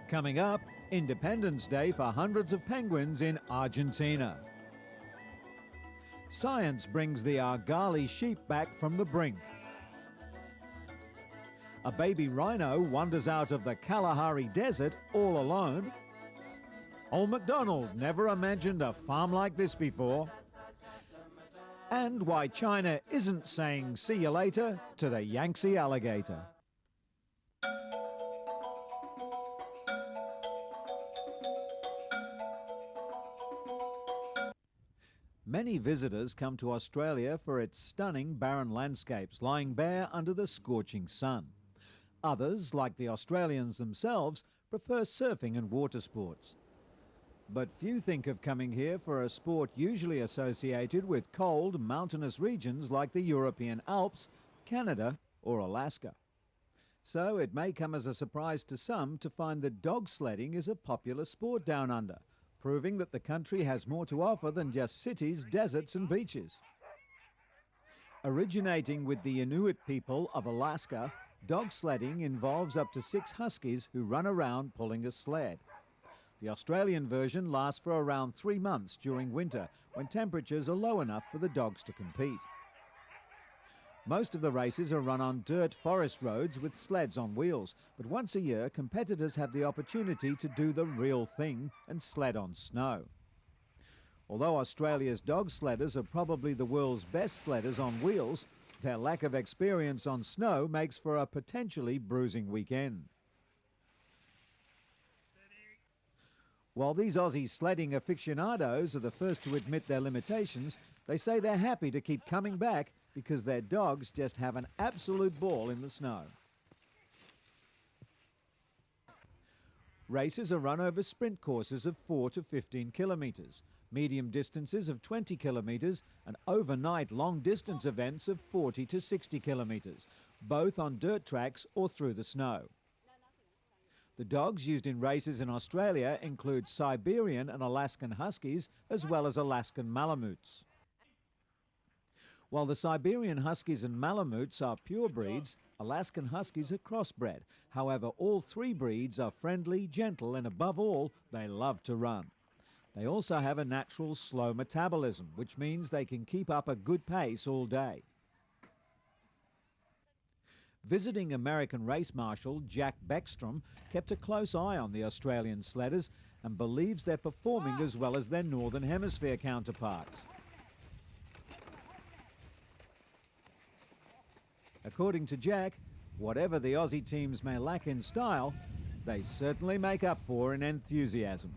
Coming up, Independence Day for hundreds of penguins in Argentina. Science brings the Argali sheep back from the brink. A baby rhino wanders out of the Kalahari Desert all alone. Old MacDonald never imagined a farm like this before. And why China isn't saying see you later to the Yangtze alligator. Many visitors come to Australia for its stunning barren landscapes lying bare under the scorching sun. Others, like the Australians themselves, prefer surfing and water sports. But few think of coming here for a sport usually associated with cold, mountainous regions like the European Alps, Canada or Alaska. So it may come as a surprise to some to find that dog sledding is a popular sport down under, proving that the country has more to offer than just cities, deserts and beaches. Originating with the Inuit people of Alaska, dog sledding involves up to 6 huskies who run around pulling a sled. The Australian version lasts for around 3 months during winter, when temperatures are low enough for the dogs to compete. Most of the races are run on dirt forest roads with sleds on wheels, but once a year competitors have the opportunity to do the real thing and sled on snow. Although Australia's dog sledders are probably the world's best sledders on wheels, their lack of experience on snow makes for a potentially bruising weekend. While these Aussie sledding aficionados are the first to admit their limitations, they say they're happy to keep coming back because their dogs just have an absolute ball in the snow. Races are run over sprint courses of 4 to 15 kilometres, medium distances of 20 kilometres and overnight long-distance events of 40 to 60 kilometres, both on dirt tracks or through the snow. The dogs used in races in Australia include Siberian and Alaskan Huskies as well as Alaskan Malamutes. While the Siberian Huskies and Malamutes are pure breeds, Alaskan Huskies are crossbred. However, all 3 breeds are friendly, gentle and above all, they love to run. They also have a natural slow metabolism, which means they can keep up a good pace all day. Visiting American race marshal Jack Beckstrom kept a close eye on the Australian sledders and believes they're performing as well as their Northern Hemisphere counterparts. According to Jack, whatever the Aussie teams may lack in style, they certainly make up for in enthusiasm.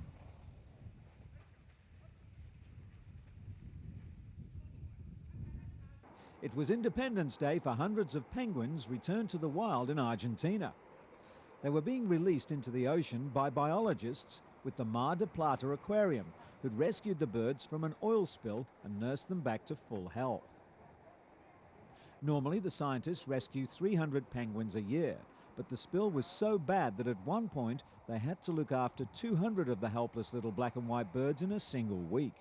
It was Independence Day for hundreds of penguins returned to the wild in Argentina. They were being released into the ocean by biologists with the Mar del Plata Aquarium, who'd rescued the birds from an oil spill and nursed them back to full health. Normally, the scientists rescue 300 penguins a year, but the spill was so bad that at one point they had to look after 200 of the helpless little black and white birds in a single week.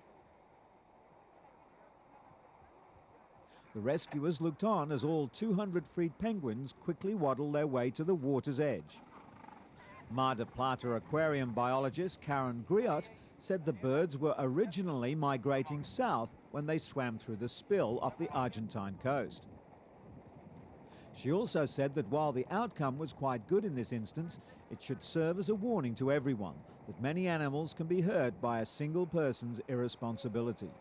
The rescuers looked on as all 200 freed penguins quickly waddled their way to the water's edge. Mar del Plata aquarium biologist Karen Griot said the birds were originally migrating south when they swam through the spill off the Argentine coast. She also said that while the outcome was quite good in this instance, it should serve as a warning to everyone that many animals can be hurt by a single person's irresponsibility.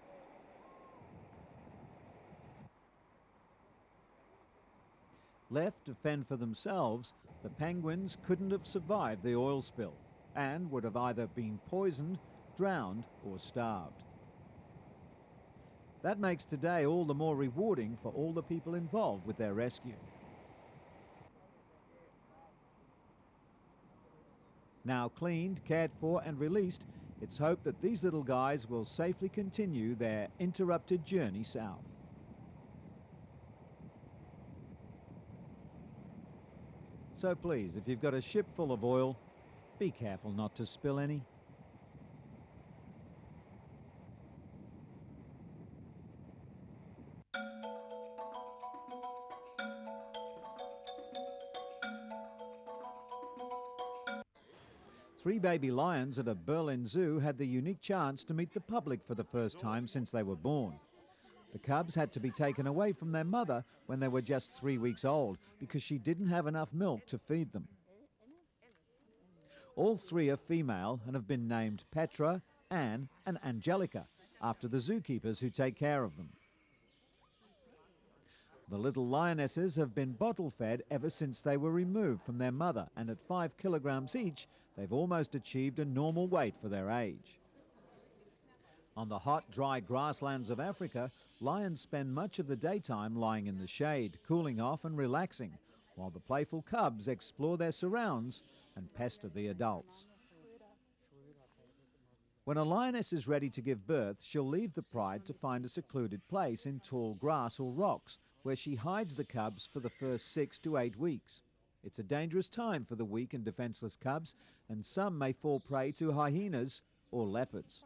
Left to fend for themselves, the penguins couldn't have survived the oil spill and would have either been poisoned, drowned or starved. That makes today all the more rewarding for all the people involved with their rescue. Now cleaned, cared for and released, it's hoped that these little guys will safely continue their interrupted journey south. So please, if you've got a ship full of oil, be careful not to spill any. 3 baby lions at a Berlin zoo had the unique chance to meet the public for the first time since they were born. The cubs had to be taken away from their mother when they were just 3 weeks old because she didn't have enough milk to feed them. All 3 are female and have been named Petra, Anne and Angelica after the zookeepers who take care of them. The little lionesses have been bottle-fed ever since they were removed from their mother, and at 5 kilograms each, they've almost achieved a normal weight for their age. On the hot, dry grasslands of Africa, lions spend much of the daytime lying in the shade, cooling off and relaxing, while the playful cubs explore their surrounds and pester the adults. When a lioness is ready to give birth, she'll leave the pride to find a secluded place in tall grass or rocks, where she hides the cubs for the first 6 to 8 weeks. It's a dangerous time for the weak and defenseless cubs, and some may fall prey to hyenas or leopards.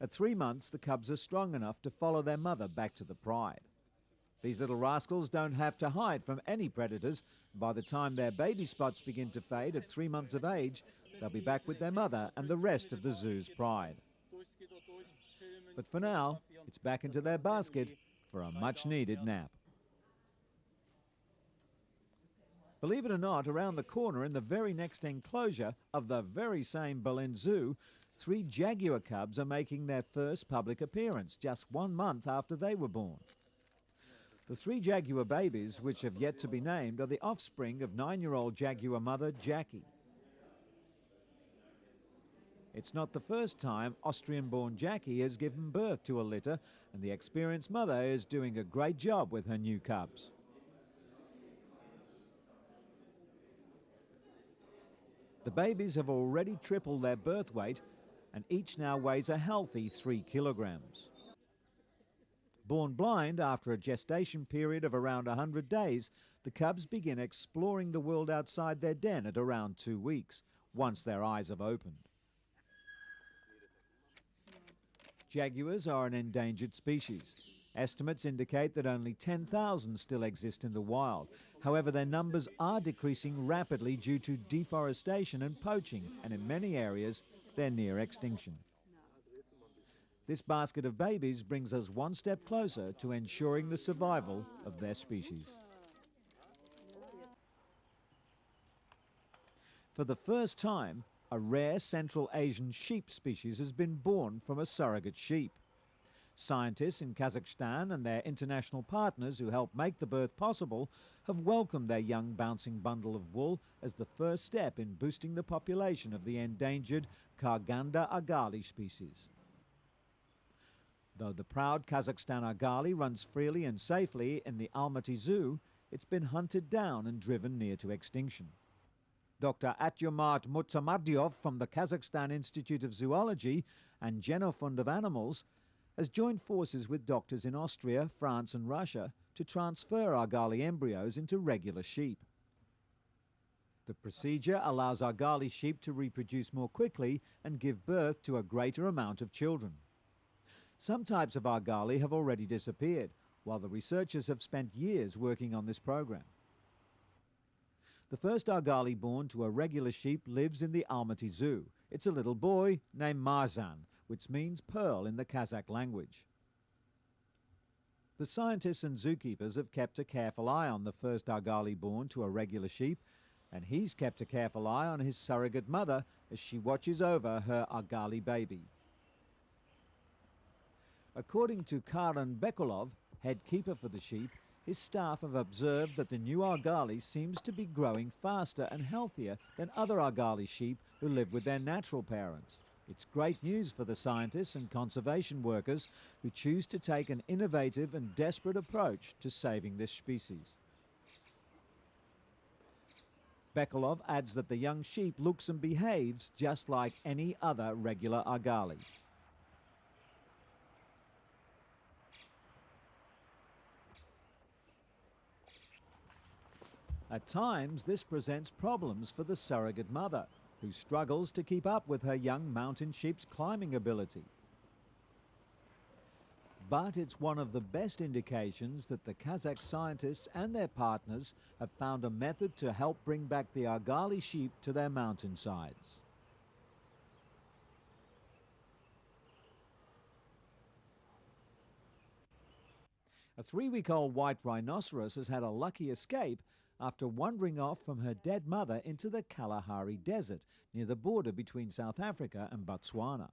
At 3 months, the cubs are strong enough to follow their mother back to the pride. These little rascals don't have to hide from any predators. By the time their baby spots begin to fade at 3 months of age, they'll be back with their mother and the rest of the zoo's pride. But for now, it's back into their basket for a much-needed nap. Believe it or not, around the corner in the very next enclosure of the very same Berlin Zoo, 3 jaguar cubs are making their first public appearance just 1 month after they were born. The 3 jaguar babies, which have yet to be named, are the offspring of 9-year-old jaguar mother Jackie. It's not the first time Austrian-born Jackie has given birth to a litter, and the experienced mother is doing a great job with her new cubs. The babies have already tripled their birth weight, and each now weighs a healthy 3 kilograms. Born blind after a gestation period of around 100 days, the cubs begin exploring the world outside their den at around 2 weeks, once their eyes have opened. Jaguars are an endangered species. Estimates indicate that only 10,000 still exist in the wild. However, their numbers are decreasing rapidly due to deforestation and poaching, and in many areas, they're near extinction. This basket of babies brings us one step closer to ensuring the survival of their species. For the first time, a rare Central Asian sheep species has been born from a surrogate sheep. Scientists in Kazakhstan and their international partners who helped make the birth possible have welcomed their young bouncing bundle of wool as the first step in boosting the population of the endangered Karganda argali species. Though the proud Kazakhstan argali runs freely and safely in the Almaty Zoo, it's been hunted down and driven near to extinction. Dr. Atyomart Mutsamardiov from the Kazakhstan Institute of Zoology and Genofund of Animals has joined forces with doctors in Austria, France and Russia to transfer argali embryos into regular sheep. The procedure allows argali sheep to reproduce more quickly and give birth to a greater amount of children. Some types of argali have already disappeared, while the researchers have spent years working on this program. The first argali born to a regular sheep lives in the Almaty Zoo. It's a little boy named Marzan, which means pearl in the Kazakh language. The scientists and zookeepers have kept a careful eye on the first argali born to a regular sheep, and he's kept a careful eye on his surrogate mother as she watches over her argali baby. According to Karen Bekolov, head keeper for the sheep, his staff have observed that the new argali seems to be growing faster and healthier than other argali sheep who live with their natural parents. It's great news for the scientists and conservation workers who choose to take an innovative and desperate approach to saving this species. Bekolov adds that the young sheep looks and behaves just like any other regular argali. At times, this presents problems for the surrogate mother, who struggles to keep up with her young mountain sheep's climbing ability. But it's one of the best indications that the Kazakh scientists and their partners have found a method to help bring back the argali sheep to their mountainsides. A 3-week-old white rhinoceros has had a lucky escape after wandering off from her dead mother into the Kalahari Desert near the border between South Africa and Botswana.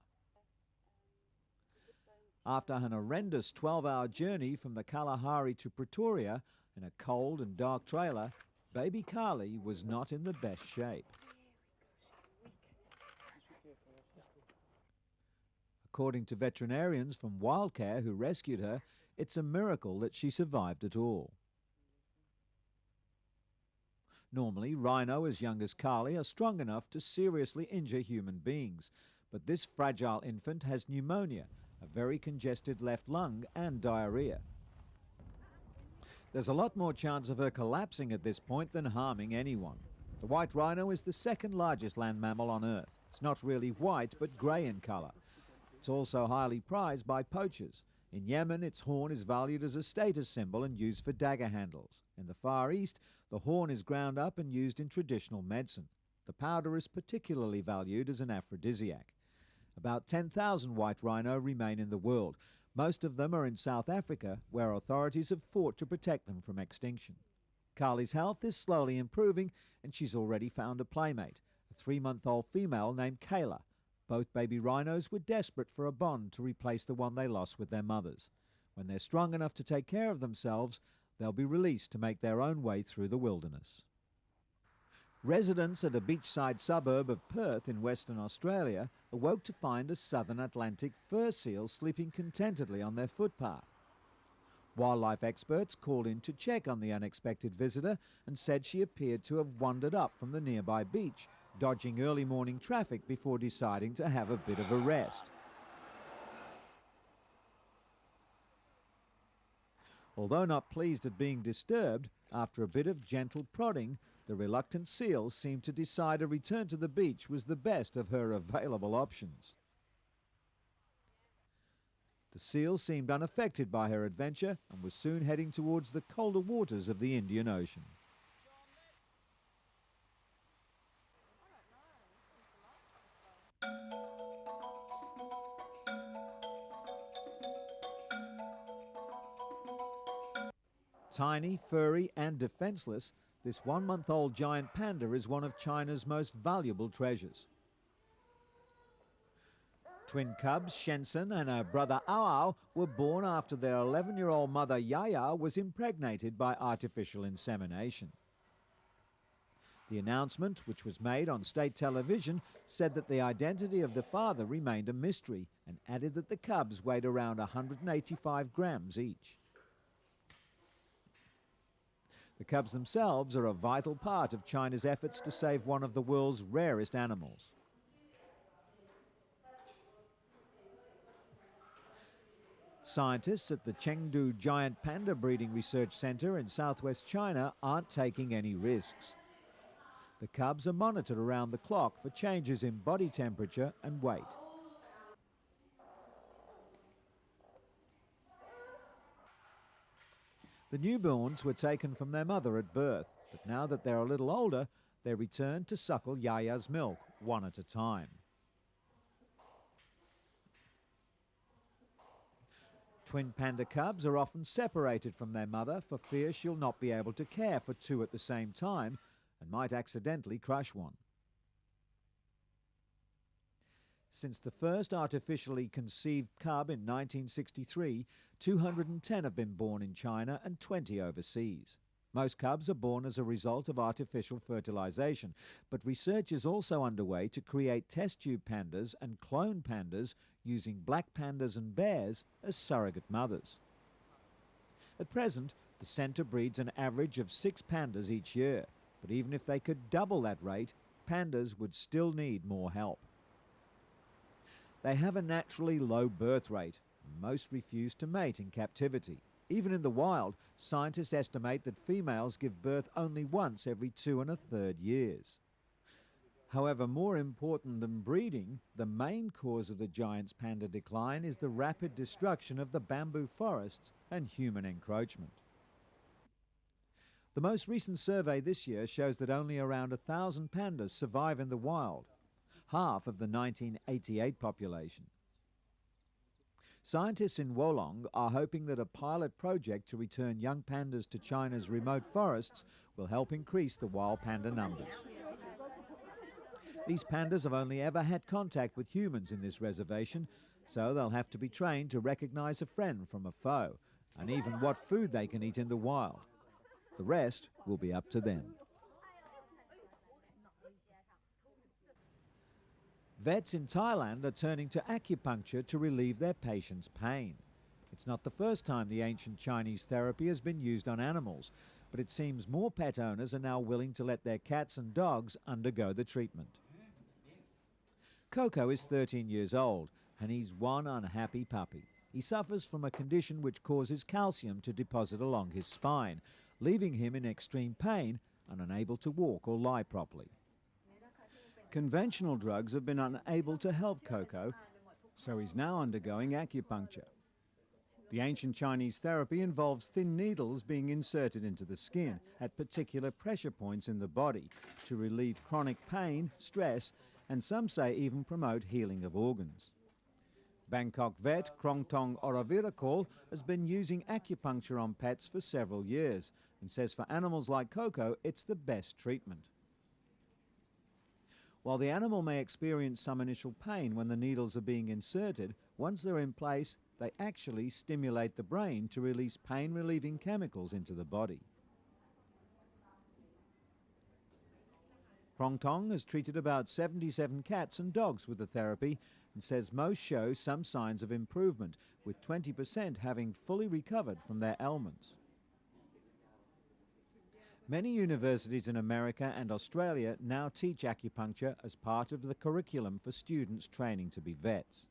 After an horrendous 12-hour journey from the Kalahari to Pretoria in a cold and dark trailer, baby Carly was not in the best shape. According to veterinarians from Wildcare who rescued her, it's a miracle that she survived at all. Normally, rhino as young as Carly are strong enough to seriously injure human beings, but this fragile infant has pneumonia, a very congested left lung, and diarrhea. There's a lot more chance of her collapsing at this point than harming anyone. The white rhino is the second largest land mammal on Earth. It's not really white, but grey in colour. It's also highly prized by poachers. In Yemen, its horn is valued as a status symbol and used for dagger handles. In the Far East, the horn is ground up and used in traditional medicine. The powder is particularly valued as an aphrodisiac. About 10,000 white rhino remain in the world. Most of them are in South Africa, where authorities have fought to protect them from extinction. Carly's health is slowly improving, and she's already found a playmate, a 3-month-old female named Kayla. Both baby rhinos were desperate for a bond to replace the one they lost with their mothers. When they're strong enough to take care of themselves, they'll be released to make their own way through the wilderness. Residents at a beachside suburb of Perth in Western Australia awoke to find a southern Atlantic fur seal sleeping contentedly on their footpath. Wildlife experts called in to check on the unexpected visitor and said she appeared to have wandered up from the nearby beach, dodging early morning traffic before deciding to have a bit of a rest. Although not pleased at being disturbed, after a bit of gentle prodding, the reluctant seal seemed to decide a return to the beach was the best of her available options. The seal seemed unaffected by her adventure and was soon heading towards the colder waters of the Indian Ocean. Tiny, furry and defenseless, this 1-month-old giant panda is one of China's most valuable treasures. Twin cubs, Shenzhen and her brother Ao, were born after their 11-year-old mother Yaya was impregnated by artificial insemination. The announcement, which was made on state television, said that the identity of the father remained a mystery and added that the cubs weighed around 185 grams each. The cubs themselves are a vital part of China's efforts to save one of the world's rarest animals. Scientists at the Chengdu Giant Panda Breeding Research Center in southwest China aren't taking any risks. The cubs are monitored around the clock for changes in body temperature and weight. The newborns were taken from their mother at birth, but now that they're a little older, they're returned to suckle Yaya's milk, one at a time. Twin panda cubs are often separated from their mother for fear she'll not be able to care for two at the same time and might accidentally crush one. Since the first artificially conceived cub in 1963, 210 have been born in China and 20 overseas. Most cubs are born as a result of artificial fertilization, but research is also underway to create test tube pandas and clone pandas using black pandas and bears as surrogate mothers. At present, the centre breeds an average of 6 pandas each year, but even if they could double that rate, pandas would still need more help. They have a naturally low birth rate, and most refuse to mate in captivity. Even in the wild, scientists estimate that females give birth only once every 2 1/3 years. However, more important than breeding, the main cause of the giant's panda decline is the rapid destruction of the bamboo forests and human encroachment. The most recent survey this year shows that only around 1,000 pandas survive in the wild, half of the 1988 population. Scientists in Wolong are hoping that a pilot project to return young pandas to China's remote forests will help increase the wild panda numbers. These pandas have only ever had contact with humans in this reservation, so they'll have to be trained to recognize a friend from a foe, and even what food they can eat in the wild. The rest will be up to them. Vets in Thailand are turning to acupuncture to relieve their patients' pain. It's not the first time the ancient Chinese therapy has been used on animals, but it seems more pet owners are now willing to let their cats and dogs undergo the treatment. Coco is 13 years old, and he's one unhappy puppy. He suffers from a condition which causes calcium to deposit along his spine, leaving him in extreme pain and unable to walk or lie properly. Conventional drugs have been unable to help Coco, so he's now undergoing acupuncture. The ancient Chinese therapy involves thin needles being inserted into the skin at particular pressure points in the body to relieve chronic pain, stress, and some say even promote healing of organs. Bangkok vet Krongtong Oravirakol has been using acupuncture on pets for several years and says for animals like Coco it's the best treatment. While the animal may experience some initial pain when the needles are being inserted, once they're in place, they actually stimulate the brain to release pain-relieving chemicals into the body. Krongtong has treated about 77 cats and dogs with the therapy and says most show some signs of improvement, with 20% having fully recovered from their ailments. Many universities in America and Australia now teach acupuncture as part of the curriculum for students training to be vets.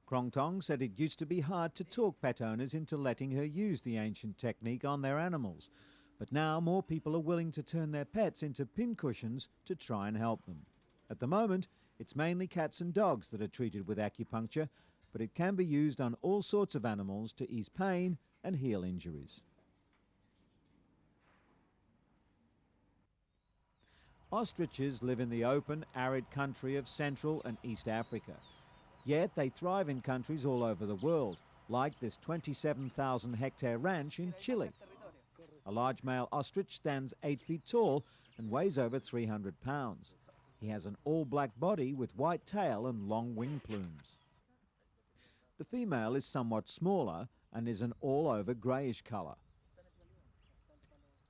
Krongtong said it used to be hard to talk pet owners into letting her use the ancient technique on their animals, but now more people are willing to turn their pets into pincushions to try and help them. At the moment, it's mainly cats and dogs that are treated with acupuncture, but it can be used on all sorts of animals to ease pain and heal injuries. Ostriches live in the open, arid country of Central and East Africa. Yet they thrive in countries all over the world, like this 27,000-hectare ranch in Chile. A large male ostrich stands 8 feet tall and weighs over 300 pounds. He has an all-black body with white tail and long wing plumes. The female is somewhat smaller and is an all-over greyish colour.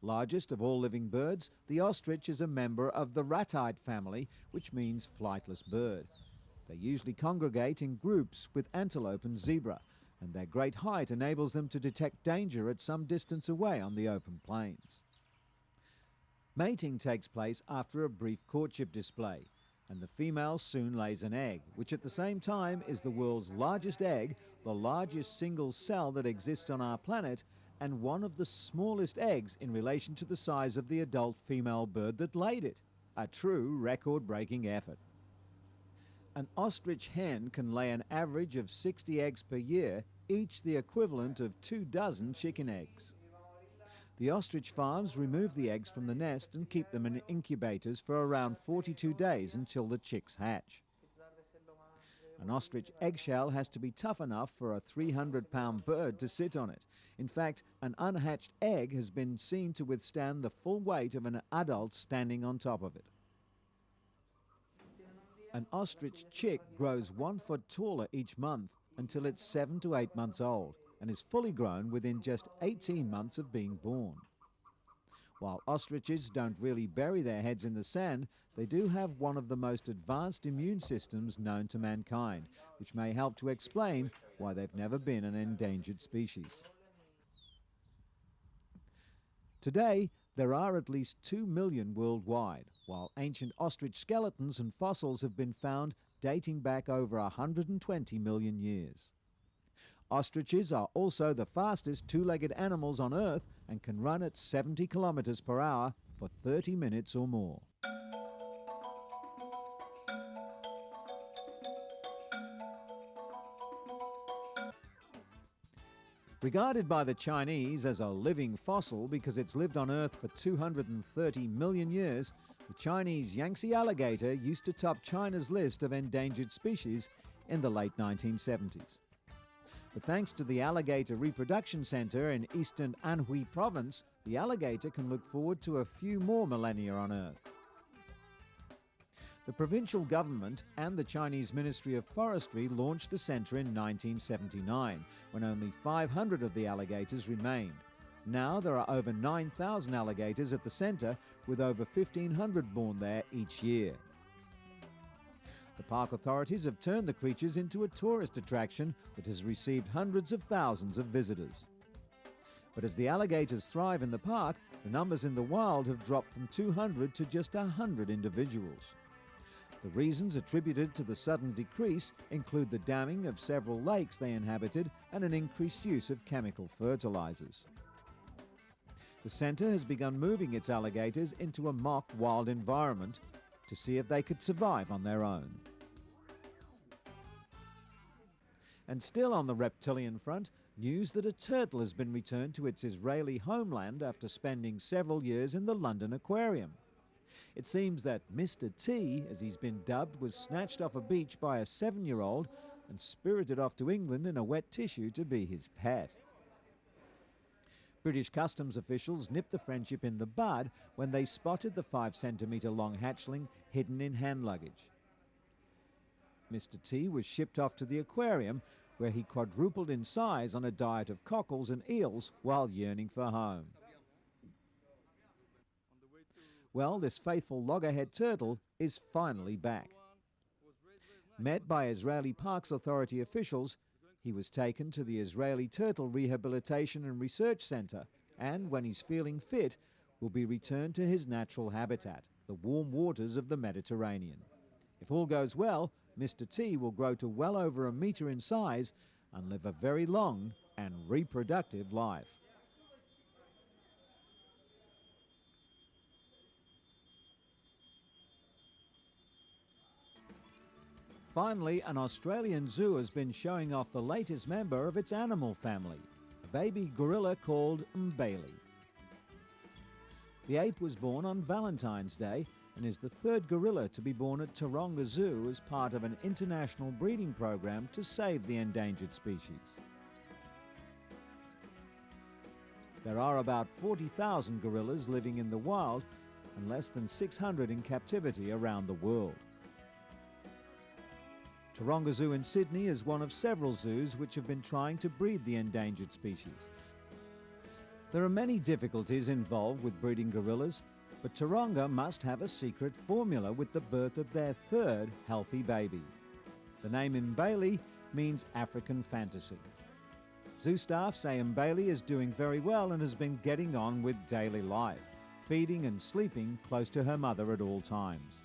Largest of all living birds, the ostrich is a member of the ratite family, which means flightless bird. They usually congregate in groups with antelope and zebra, and their great height enables them to detect danger at some distance away on the open plains. Mating takes place after a brief courtship display, and the female soon lays an egg, which at the same time is the world's largest egg, the largest single cell that exists on our planet, and one of the smallest eggs in relation to the size of the adult female bird that laid it. A true record-breaking effort. An ostrich hen can lay an average of 60 eggs per year, each the equivalent of 24 chicken eggs. The ostrich farms remove the eggs from the nest and keep them in incubators for around 42 days until the chicks hatch. An ostrich eggshell has to be tough enough for a 300-pound bird to sit on it. In fact, an unhatched egg has been seen to withstand the full weight of an adult standing on top of it. An ostrich chick grows 1 foot taller each month until it's 7 to 8 months old and is fully grown within just 18 months of being born. While ostriches don't really bury their heads in the sand, they do have one of the most advanced immune systems known to mankind, which may help to explain why they've never been an endangered species. Today, there are at least 2 million worldwide, while ancient ostrich skeletons and fossils have been found dating back over 120 million years. Ostriches are also the fastest two-legged animals on Earth and can run at 70 kilometers per hour for 30 minutes or more. Regarded by the Chinese as a living fossil because it's lived on Earth for 230 million years, the Chinese Yangtze alligator used to top China's list of endangered species in the late 1970s. But thanks to the Alligator Reproduction Centre in eastern Anhui Province, the alligator can look forward to a few more millennia on Earth. The provincial government and the Chinese Ministry of Forestry launched the centre in 1979, when only 500 of the alligators remained. Now there are over 9,000 alligators at the centre, with over 1,500 born there each year. The park authorities have turned the creatures into a tourist attraction that has received hundreds of thousands of visitors. But as the alligators thrive in the park, the numbers in the wild have dropped from 200 to just 100 individuals. The reasons attributed to the sudden decrease include the damming of several lakes they inhabited and an increased use of chemical fertilizers. The centre has begun moving its alligators into a mock wild environment to see if they could survive on their own. And still on the reptilian front, news that a turtle has been returned to its Israeli homeland after spending several years in the London aquarium. It seems that Mr. T, as he's been dubbed, was snatched off a beach by a 7-year-old and spirited off to England in a wet tissue to be his pet. British customs officials nipped the friendship in the bud when they spotted the 5-centimetre long hatchling hidden in hand luggage. Mr. T was shipped off to the aquarium, where he quadrupled in size on a diet of cockles and eels while yearning for home. Well, this faithful loggerhead turtle is finally back. Met by Israeli Parks Authority officials, he was taken to the Israeli Turtle Rehabilitation and Research Centre and, when he's feeling fit, will be returned to his natural habitat, the warm waters of the Mediterranean. If all goes well, Mr. T will grow to well over 1 metre in size and live a very long and reproductive life. Finally, an Australian zoo has been showing off the latest member of its animal family, a baby gorilla called Mbaili. The ape was born on Valentine's Day and is the 3rd gorilla to be born at Taronga Zoo as part of an international breeding program to save the endangered species. There are about 40,000 gorillas living in the wild and less than 600 in captivity around the world. Taronga Zoo in Sydney is one of several zoos which have been trying to breed the endangered species. There are many difficulties involved with breeding gorillas, but Taronga must have a secret formula with the birth of their 3rd healthy baby. The name Mbaili means African fantasy. Zoo staff say Mbaili is doing very well and has been getting on with daily life, feeding and sleeping close to her mother at all times.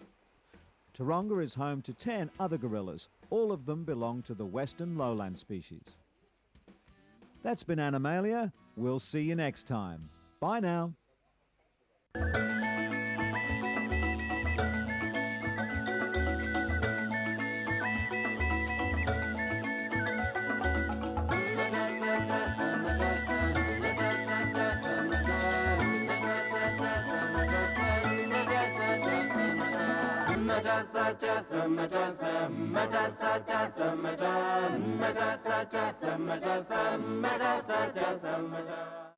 Taronga is home to 10 other gorillas. All of them belong to the western lowland species. That's been Animalia. We'll see you next time. Bye now. Metazoa